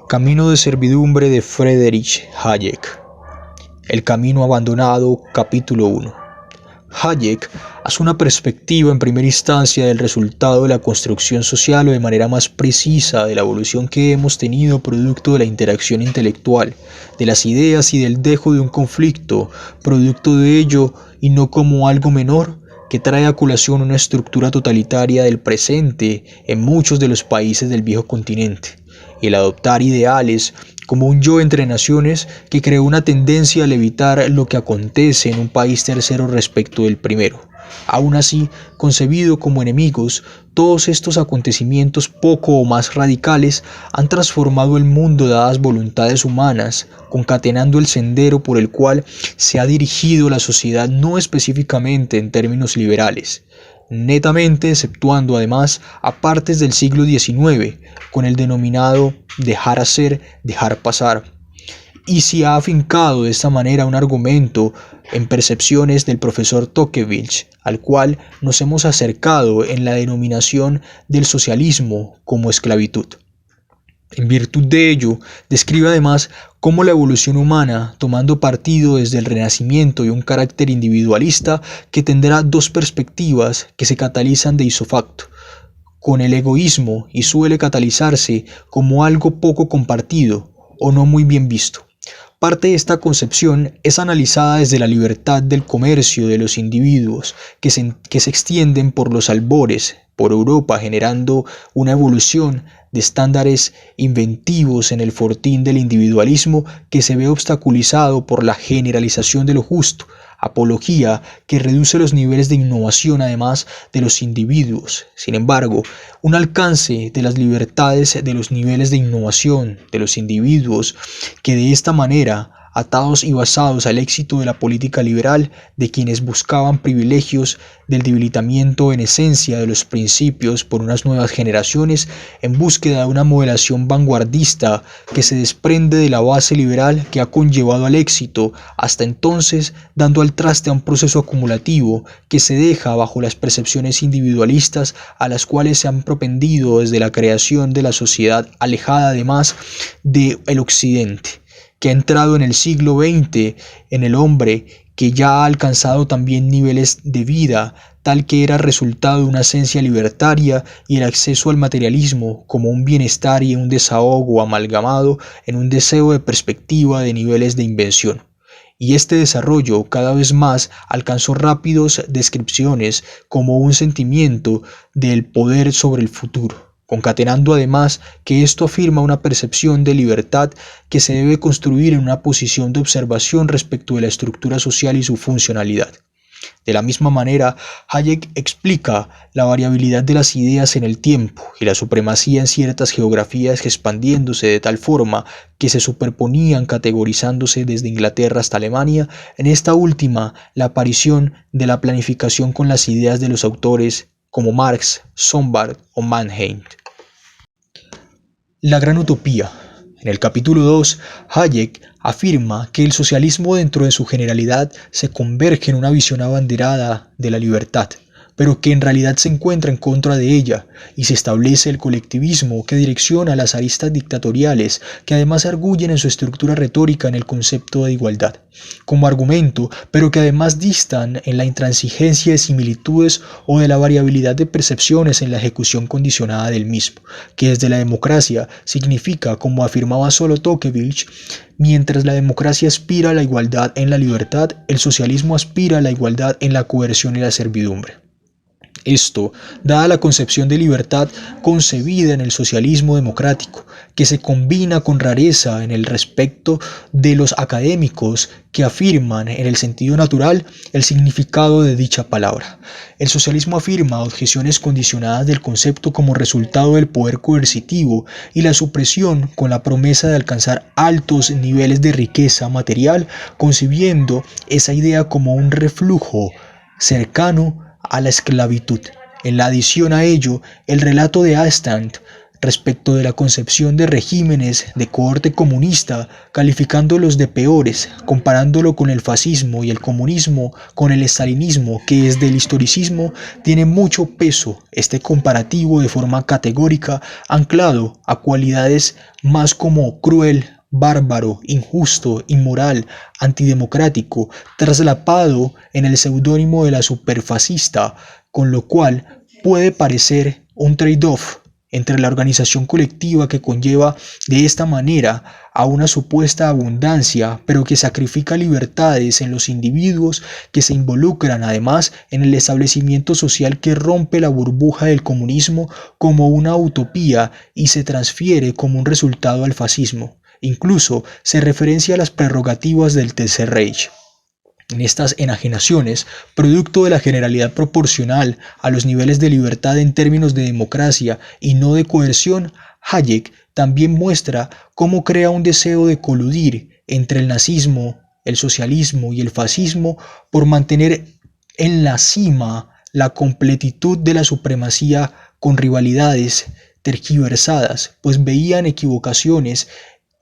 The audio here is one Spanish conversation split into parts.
Camino de servidumbre de Friedrich Hayek. El camino abandonado, capítulo 1. Hayek hace una perspectiva en primera instancia del resultado de la construcción social o de manera más precisa de la evolución que hemos tenido producto de la interacción intelectual, de las ideas y del dejo de un conflicto, producto de ello y no como algo menor que trae a colación una estructura totalitaria del presente en muchos de los países del viejo continente, y el adoptar ideales como un yo entre naciones que creó una tendencia al evitar lo que acontece en un país tercero respecto del primero. Aún así, concebido como enemigos, todos estos acontecimientos poco o más radicales han transformado el mundo dadas voluntades humanas, concatenando el sendero por el cual se ha dirigido la sociedad no específicamente en términos liberales, netamente exceptuando además a partes del siglo XIX, con el denominado dejar hacer, dejar pasar. Y se ha afincado de esta manera un argumento en percepciones del profesor Tocqueville, al cual nos hemos acercado en la denominación del socialismo como esclavitud. En virtud de ello, describe además cómo la evolución humana, tomando partido desde el Renacimiento y un carácter individualista que tendrá dos perspectivas que se catalizan de isofacto, con el egoísmo, y suele catalizarse como algo poco compartido o no muy bien visto. Parte de esta concepción es analizada desde la libertad del comercio de los individuos que se extienden por los albores, por Europa, generando una evolución de estándares inventivos en el fortín del individualismo que se ve obstaculizado por la generalización de lo justo, apología que reduce los niveles de innovación además de los individuos. Sin embargo, un alcance de las libertades de los niveles de innovación de los individuos que de esta manera, atados y basados al éxito de la política liberal de quienes buscaban privilegios del debilitamiento en esencia de los principios por unas nuevas generaciones en búsqueda de una modelación vanguardista que se desprende de la base liberal que ha conllevado al éxito hasta entonces, dando al traste a un proceso acumulativo que se deja bajo las percepciones individualistas a las cuales se han propendido desde la creación de la sociedad alejada además del occidente, que ha entrado en el siglo XX en el hombre que ya ha alcanzado también niveles de vida tal que era resultado de una esencia libertaria y el acceso al materialismo como un bienestar y un desahogo amalgamado en un deseo de perspectiva de niveles de invención. Y este desarrollo cada vez más alcanzó rápidas descripciones como un sentimiento del poder sobre el futuro, concatenando además que esto afirma una percepción de libertad que se debe construir en una posición de observación respecto de la estructura social y su funcionalidad. De la misma manera, Hayek explica la variabilidad de las ideas en el tiempo y la supremacía en ciertas geografías expandiéndose de tal forma que se superponían categorizándose desde Inglaterra hasta Alemania, en esta última la aparición de la planificación con las ideas de los autores como Marx, Sombart o Mannheim. La gran utopía. En el capítulo 2, Hayek afirma que el socialismo dentro de su generalidad se converge en una visión abanderada de la libertad, pero que en realidad se encuentra en contra de ella, y se establece el colectivismo que direcciona las aristas dictatoriales que además arguyen en su estructura retórica en el concepto de igualdad, como argumento, pero que además distan en la intransigencia de similitudes o de la variabilidad de percepciones en la ejecución condicionada del mismo, que desde la democracia significa, como afirmaba solo Tocqueville, mientras la democracia aspira a la igualdad en la libertad, el socialismo aspira a la igualdad en la coerción y la servidumbre. Esto, dada la concepción de libertad concebida en el socialismo democrático, que se combina con rareza en el respecto de los académicos que afirman en el sentido natural el significado de dicha palabra. El socialismo afirma objeciones condicionadas del concepto como resultado del poder coercitivo y la supresión con la promesa de alcanzar altos niveles de riqueza material, concibiendo esa idea como un reflujo cercano a la esclavitud. En la adición a ello, el relato de Astand respecto de la concepción de regímenes de cohorte comunista, calificándolos de peores, comparándolo con el fascismo y el comunismo con el estalinismo, que desde el historicismo tiene mucho peso este comparativo de forma categórica, anclado a cualidades más como cruel, bárbaro, injusto, inmoral, antidemocrático, traslapado en el seudónimo de la superfascista, con lo cual puede parecer un trade-off entre la organización colectiva que conlleva de esta manera a una supuesta abundancia, pero que sacrifica libertades en los individuos que se involucran además en el establecimiento social que rompe la burbuja del comunismo como una utopía y se transfiere como un resultado al fascismo. Incluso se referencia a las prerrogativas del Tercer Reich. En estas enajenaciones, producto de la generalidad proporcional a los niveles de libertad en términos de democracia y no de coerción, Hayek también muestra cómo crea un deseo de coludir entre el nazismo, el socialismo y el fascismo por mantener en la cima la completitud de la supremacía con rivalidades tergiversadas, pues veían equivocaciones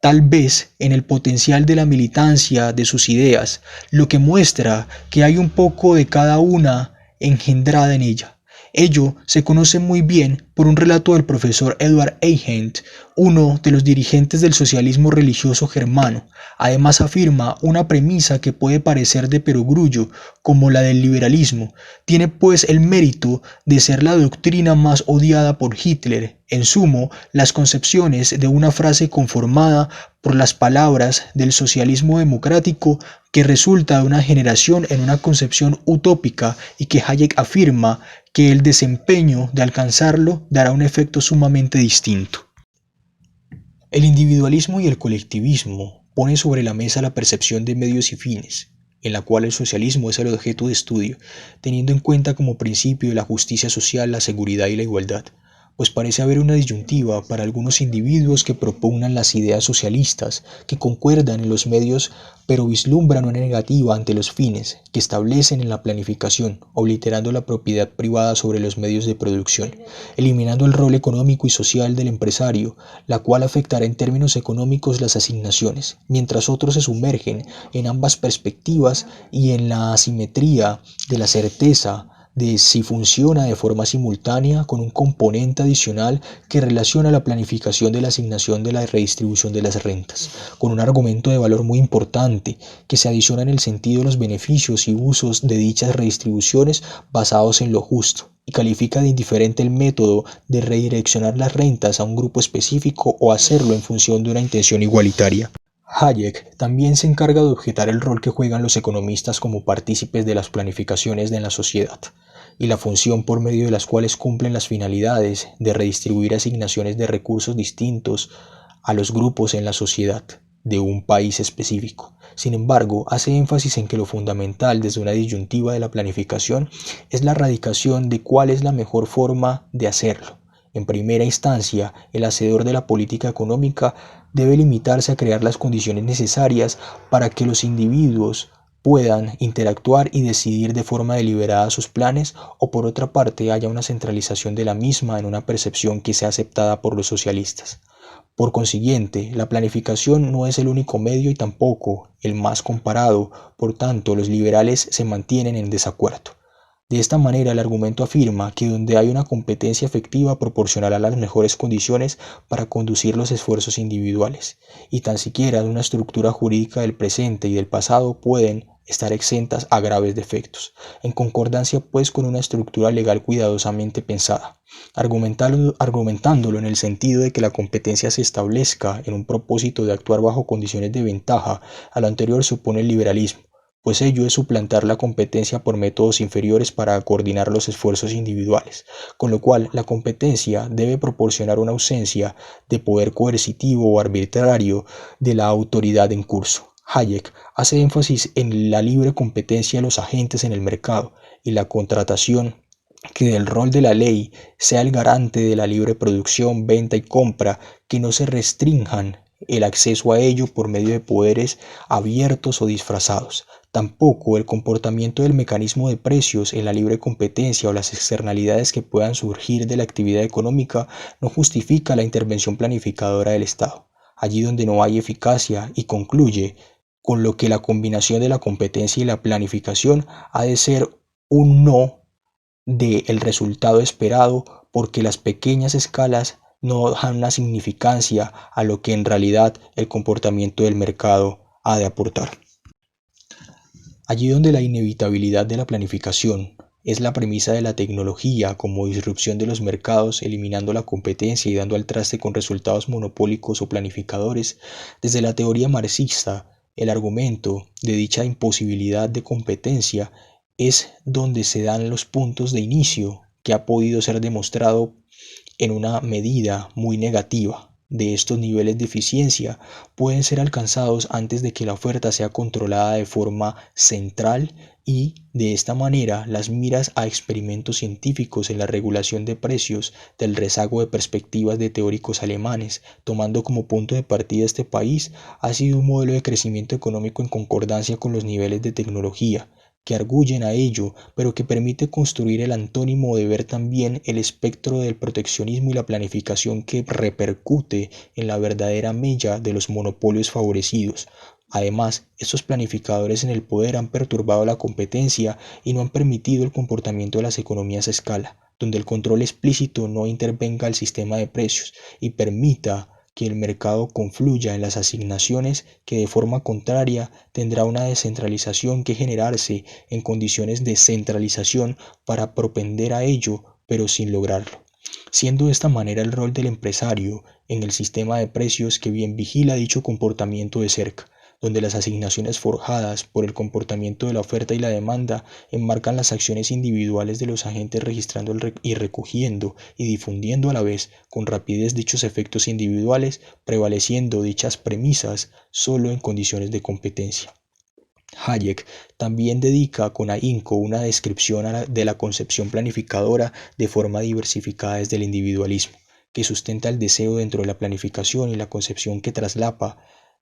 tal vez en el potencial de la militancia de sus ideas, lo que muestra que hay un poco de cada una engendrada en ella. Ello se conoce muy bien por un relato del profesor Edward Eyhendt, uno de los dirigentes del socialismo religioso germano. Además afirma una premisa que puede parecer de perogrullo, como la del liberalismo. Tiene pues el mérito de ser la doctrina más odiada por Hitler. En sumo, las concepciones de una frase conformada por las palabras del socialismo democrático que resulta de una generación en una concepción utópica y que Hayek afirma que el desempeño de alcanzarlo dará un efecto sumamente distinto. El individualismo y el colectivismo ponen sobre la mesa la percepción de medios y fines, en la cual el socialismo es el objeto de estudio, teniendo en cuenta como principio de la justicia social, la seguridad y la igualdad, pues parece haber una disyuntiva para algunos individuos que propugnan las ideas socialistas, que concuerdan en los medios, pero vislumbran una negativa ante los fines que establecen en la planificación, obliterando la propiedad privada sobre los medios de producción, eliminando el rol económico y social del empresario, la cual afectará en términos económicos las asignaciones, mientras otros se sumergen en ambas perspectivas y en la asimetría de la certeza de si funciona de forma simultánea con un componente adicional que relaciona la planificación de la asignación de la redistribución de las rentas, con un argumento de valor muy importante que se adiciona en el sentido de los beneficios y usos de dichas redistribuciones basados en lo justo, y califica de indiferente el método de redireccionar las rentas a un grupo específico o hacerlo en función de una intención igualitaria. Hayek también se encarga de objetar el rol que juegan los economistas como partícipes de las planificaciones de la sociedad y la función por medio de las cuales cumplen las finalidades de redistribuir asignaciones de recursos distintos a los grupos en la sociedad de un país específico. Sin embargo, hace énfasis en que lo fundamental desde una disyuntiva de la planificación es la radicación de cuál es la mejor forma de hacerlo. En primera instancia, el hacedor de la política económica debe limitarse a crear las condiciones necesarias para que los individuos puedan interactuar y decidir de forma deliberada sus planes, o por otra parte haya una centralización de la misma en una percepción que sea aceptada por los socialistas. Por consiguiente, la planificación no es el único medio y tampoco el más comparado, por tanto los liberales se mantienen en desacuerdo. De esta manera, el argumento afirma que donde hay una competencia efectiva proporcionará las mejores condiciones para conducir los esfuerzos individuales, y tan siquiera una estructura jurídica del presente y del pasado pueden estar exentas a graves defectos, en concordancia pues con una estructura legal cuidadosamente pensada, argumentándolo en el sentido de que la competencia se establezca en un propósito de actuar bajo condiciones de ventaja. A lo anterior se opone el liberalismo, pues ello es suplantar la competencia por métodos inferiores para coordinar los esfuerzos individuales, con lo cual la competencia debe proporcionar una ausencia de poder coercitivo o arbitrario de la autoridad en curso. Hayek hace énfasis en la libre competencia de los agentes en el mercado y la contratación, que el rol de la ley sea el garante de la libre producción, venta y compra, que no se restrinjan el acceso a ello por medio de poderes abiertos o disfrazados. Tampoco el comportamiento del mecanismo de precios en la libre competencia o las externalidades que puedan surgir de la actividad económica no justifica la intervención planificadora del Estado, allí donde no hay eficacia, y concluye con lo que la combinación de la competencia y la planificación ha de ser un no del resultado esperado, porque las pequeñas escalas no dan una significancia a lo que en realidad el comportamiento del mercado ha de aportar. Allí donde la inevitabilidad de la planificación es la premisa de la tecnología como disrupción de los mercados, eliminando la competencia y dando al traste con resultados monopólicos o planificadores, desde la teoría marxista, el argumento de dicha imposibilidad de competencia es donde se dan los puntos de inicio que ha podido ser demostrado en una medida muy negativa de estos niveles de eficiencia pueden ser alcanzados antes de que la oferta sea controlada de forma central, y de esta manera las miras a experimentos científicos en la regulación de precios del rezago de perspectivas de teóricos alemanes, tomando como punto de partida este país, ha sido un modelo de crecimiento económico en concordancia con los niveles de tecnología que arguyen a ello, pero que permite construir el antónimo de ver también el espectro del proteccionismo y la planificación que repercute en la verdadera mella de los monopolios favorecidos. Además, estos planificadores en el poder han perturbado la competencia y no han permitido el comportamiento de las economías a escala, donde el control explícito no intervenga al sistema de precios y permita que el mercado confluya en las asignaciones, que de forma contraria tendrá una descentralización que generarse en condiciones de centralización para propender a ello, pero sin lograrlo. Siendo de esta manera el rol del empresario en el sistema de precios que bien vigila dicho comportamiento de cerca, donde las asignaciones forjadas por el comportamiento de la oferta y la demanda enmarcan las acciones individuales de los agentes, registrando y recogiendo y difundiendo a la vez con rapidez dichos efectos individuales, prevaleciendo dichas premisas solo en condiciones de competencia. Hayek también dedica con ahínco una descripción de la concepción planificadora de forma diversificada desde el individualismo, que sustenta el deseo dentro de la planificación y la concepción que traslapa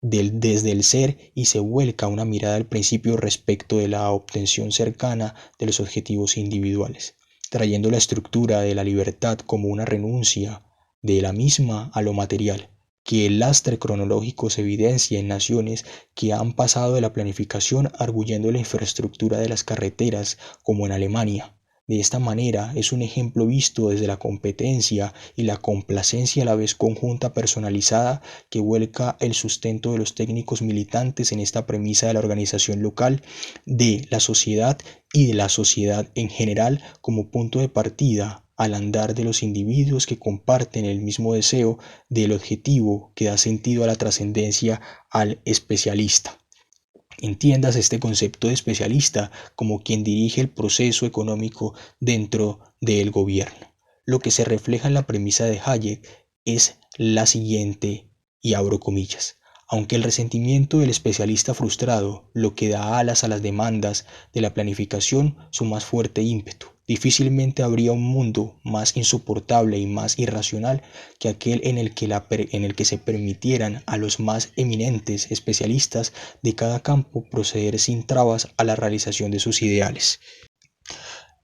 desde el ser y se vuelca una mirada al principio respecto de la obtención cercana de los objetivos individuales, trayendo la estructura de la libertad como una renuncia de la misma a lo material, que el lastre cronológico se evidencia en naciones que han pasado de la planificación arguyendo la infraestructura de las carreteras, como en Alemania. De esta manera es un ejemplo visto desde la competencia y la complacencia a la vez conjunta personalizada, que vuelca el sustento de los técnicos militantes en esta premisa de la organización local de la sociedad y de la sociedad en general como punto de partida al andar de los individuos que comparten el mismo deseo del objetivo que da sentido a la trascendencia al especialista. Entiendas este concepto de especialista como quien dirige el proceso económico dentro del gobierno. Lo que se refleja en la premisa de Hayek es la siguiente, y abro comillas: aunque el resentimiento del especialista frustrado lo que da alas a las demandas de la planificación su más fuerte ímpetu, difícilmente habría un mundo más insoportable y más irracional que aquel en el que se permitieran a los más eminentes especialistas de cada campo proceder sin trabas a la realización de sus ideales.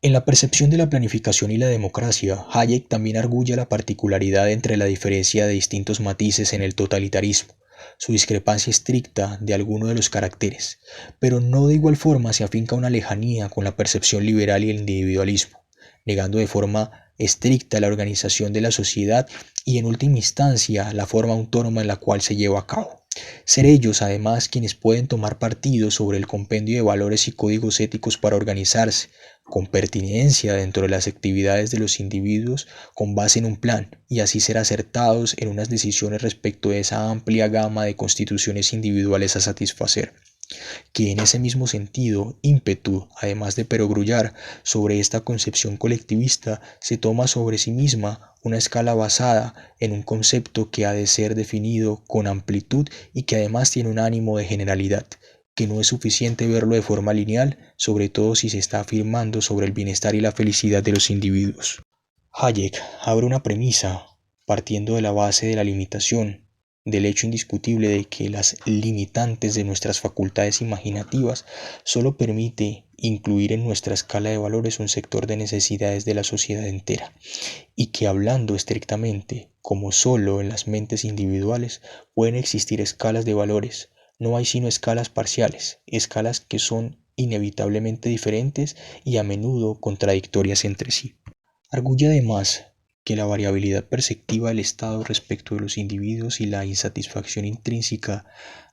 En la percepción de la planificación y la democracia, Hayek también arguye la particularidad entre la diferencia de distintos matices en el totalitarismo, su discrepancia estricta de alguno de los caracteres, pero no de igual forma se afinca una lejanía con la percepción liberal y el individualismo, negando de forma estricta la organización de la sociedad y en última instancia la forma autónoma en la cual se lleva a cabo. Ser ellos, además, quienes pueden tomar partido sobre el compendio de valores y códigos éticos para organizarse con pertinencia dentro de las actividades de los individuos con base en un plan, y así ser acertados en unas decisiones respecto de esa amplia gama de constituciones individuales a satisfacer, que en ese mismo sentido, ímpetu, además de perogrullar sobre esta concepción colectivista, se toma sobre sí misma una escala basada en un concepto que ha de ser definido con amplitud y que además tiene un ánimo de generalidad, que no es suficiente verlo de forma lineal, sobre todo si se está afirmando sobre el bienestar y la felicidad de los individuos. Hayek abre una premisa partiendo de la base de la limitación del hecho indiscutible de que las limitantes de nuestras facultades imaginativas solo permite incluir en nuestra escala de valores un sector de necesidades de la sociedad entera, y que hablando estrictamente, como solo en las mentes individuales, pueden existir escalas de valores, no hay sino escalas parciales, escalas que son inevitablemente diferentes y a menudo contradictorias entre sí. Arguye además que la variabilidad perceptiva del Estado respecto de los individuos y la insatisfacción intrínseca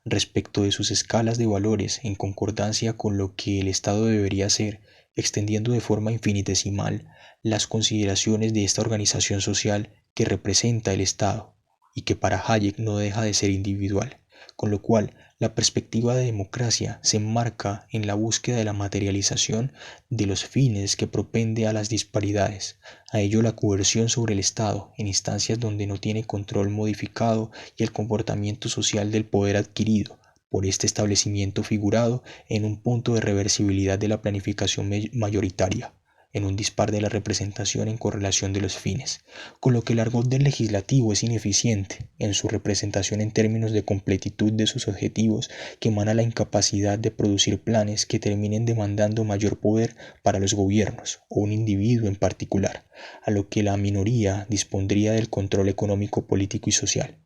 respecto de sus escalas de valores en concordancia con lo que el Estado debería ser, extendiendo de forma infinitesimal las consideraciones de esta organización social que representa el Estado y que para Hayek no deja de ser individual, con lo cual la perspectiva de democracia se enmarca en la búsqueda de la materialización de los fines que propende a las disparidades, a ello la coerción sobre el Estado en instancias donde no tiene control modificado y el comportamiento social del poder adquirido por este establecimiento figurado en un punto de reversibilidad de la planificación mayoritaria, en un dispar de la representación en correlación de los fines, con lo que el argot del legislativo es ineficiente en su representación en términos de completitud de sus objetivos, que emana la incapacidad de producir planes que terminen demandando mayor poder para los gobiernos o un individuo en particular, a lo que la minoría dispondría del control económico, político y social.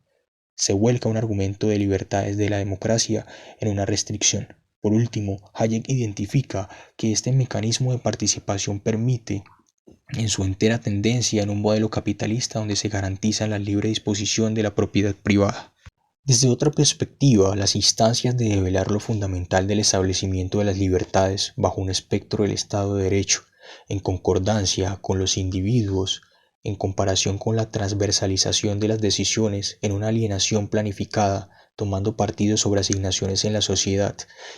Se vuelca un argumento de libertades de la democracia en una restricción. Por último, Hayek identifica que este mecanismo de participación permite en su entera tendencia en un modelo capitalista donde se garantiza la libre disposición de la propiedad privada. Desde otra perspectiva, las instancias de develar lo fundamental del establecimiento de las libertades bajo un espectro del Estado de Derecho, en concordancia con los individuos, en comparación con la transversalización de las decisiones en una alienación planificada, tomando partido sobre asignaciones en la sociedad,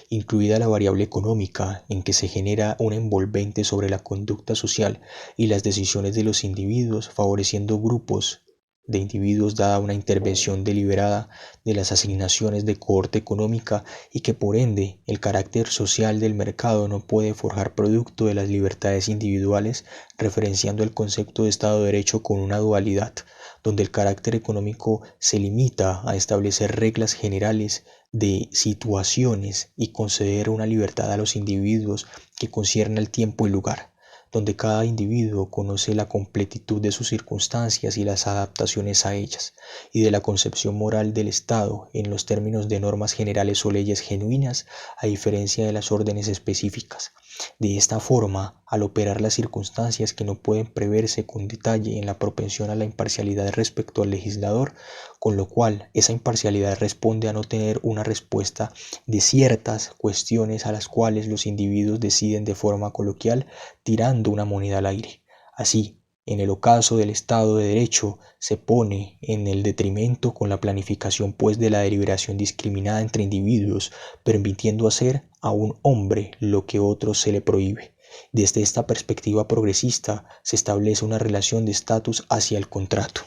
incluida la variable económica, en que se genera un envolvente sobre la conducta social y las decisiones de los individuos, favoreciendo grupos de individuos dada una intervención deliberada de las asignaciones de cohorte económica, y que por ende el carácter social del mercado no puede forjar producto de las libertades individuales, referenciando el concepto de Estado de Derecho con una dualidad, donde el carácter económico se limita a establecer reglas generales de situaciones y conceder una libertad a los individuos que concierne al tiempo y lugar, donde cada individuo conoce la completitud de sus circunstancias y las adaptaciones a ellas, y de la concepción moral del Estado en los términos de normas generales o leyes genuinas, a diferencia de las órdenes específicas. De esta forma, al operar las circunstancias que no pueden preverse con detalle en la propensión a la imparcialidad respecto al legislador, con lo cual esa imparcialidad responde a no tener una respuesta de ciertas cuestiones a las cuales los individuos deciden de forma coloquial, tirando una moneda al aire. Así, en el ocaso del Estado de Derecho, se pone en el detrimento con la planificación pues de la deliberación discriminada entre individuos, permitiendo hacer a un hombre lo que otro se le prohíbe. Desde esta perspectiva progresista se establece una relación de estatus hacia el contrato.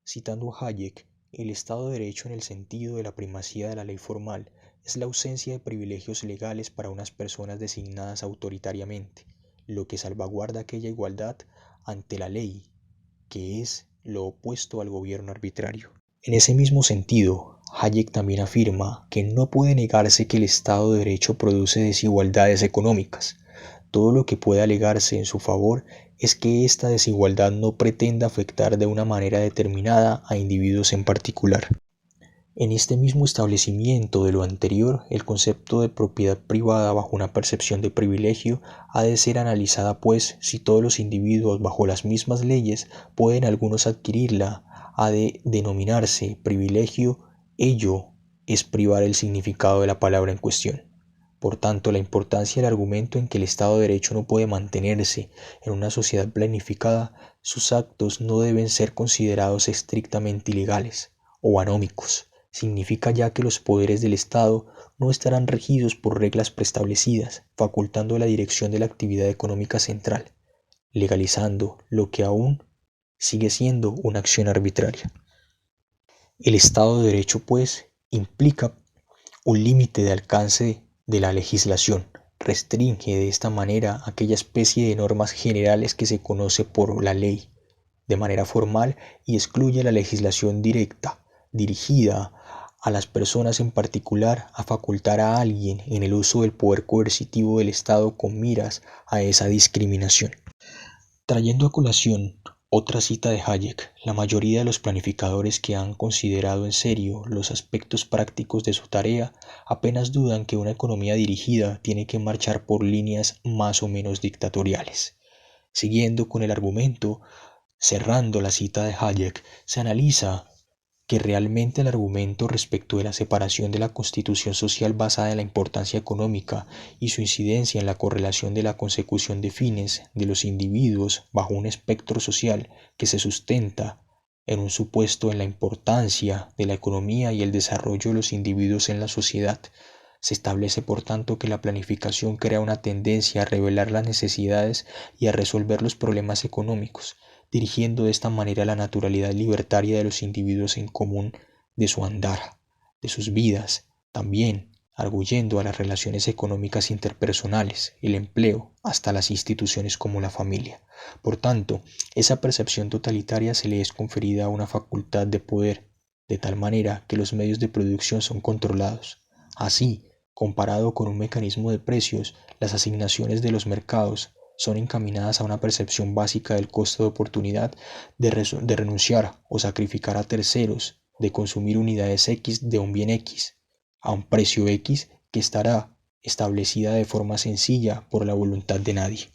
Citando a Hayek, el Estado de Derecho en el sentido de la primacía de la ley formal es la ausencia de privilegios legales para unas personas designadas autoritariamente, lo que salvaguarda aquella igualdad ante la ley, que es lo opuesto al gobierno arbitrario. En ese mismo sentido, Hayek también afirma que no puede negarse que el Estado de Derecho produce desigualdades económicas. Todo lo que puede alegarse en su favor es que esta desigualdad no pretenda afectar de una manera determinada a individuos en particular. En este mismo establecimiento de lo anterior, el concepto de propiedad privada bajo una percepción de privilegio ha de ser analizada, pues si todos los individuos bajo las mismas leyes pueden algunos adquirirla, ha de denominarse privilegio, ello es privar el significado de la palabra en cuestión. Por tanto, la importancia del argumento en que el Estado de Derecho no puede mantenerse en una sociedad planificada, sus actos no deben ser considerados estrictamente ilegales o anómicos. Significa ya que los poderes del Estado no estarán regidos por reglas preestablecidas, facultando la dirección de la actividad económica central, legalizando lo que aún sigue siendo una acción arbitraria. El Estado de Derecho, pues, implica un límite de alcance de la legislación. Restringe de esta manera aquella especie de normas generales que se conoce por la ley de manera formal y excluye la legislación directa, dirigida a las personas en particular a facultar a alguien en el uso del poder coercitivo del Estado con miras a esa discriminación. Trayendo a colación otra cita de Hayek, la mayoría de los planificadores que han considerado en serio los aspectos prácticos de su tarea apenas dudan que una economía dirigida tiene que marchar por líneas más o menos dictatoriales. Siguiendo con el argumento, cerrando la cita de Hayek, se analiza que realmente el argumento respecto de la separación de la constitución social basada en la importancia económica y su incidencia en la correlación de la consecución de fines de los individuos bajo un espectro social que se sustenta en un supuesto en la importancia de la economía y el desarrollo de los individuos en la sociedad. Se establece, por tanto, que la planificación crea una tendencia a revelar las necesidades y a resolver los problemas económicos, dirigiendo de esta manera la naturalidad libertaria de los individuos en común de su andar, de sus vidas, también arguyendo a las relaciones económicas interpersonales, el empleo, hasta las instituciones como la familia. Por tanto, esa percepción totalitaria se le es conferida a una facultad de poder, de tal manera que los medios de producción son controlados. Así, comparado con un mecanismo de precios, las asignaciones de los mercados son encaminadas a una percepción básica del costo de oportunidad de renunciar o sacrificar a terceros, de consumir unidades X de un bien X, a un precio X que estará establecida de forma sencilla por la voluntad de nadie.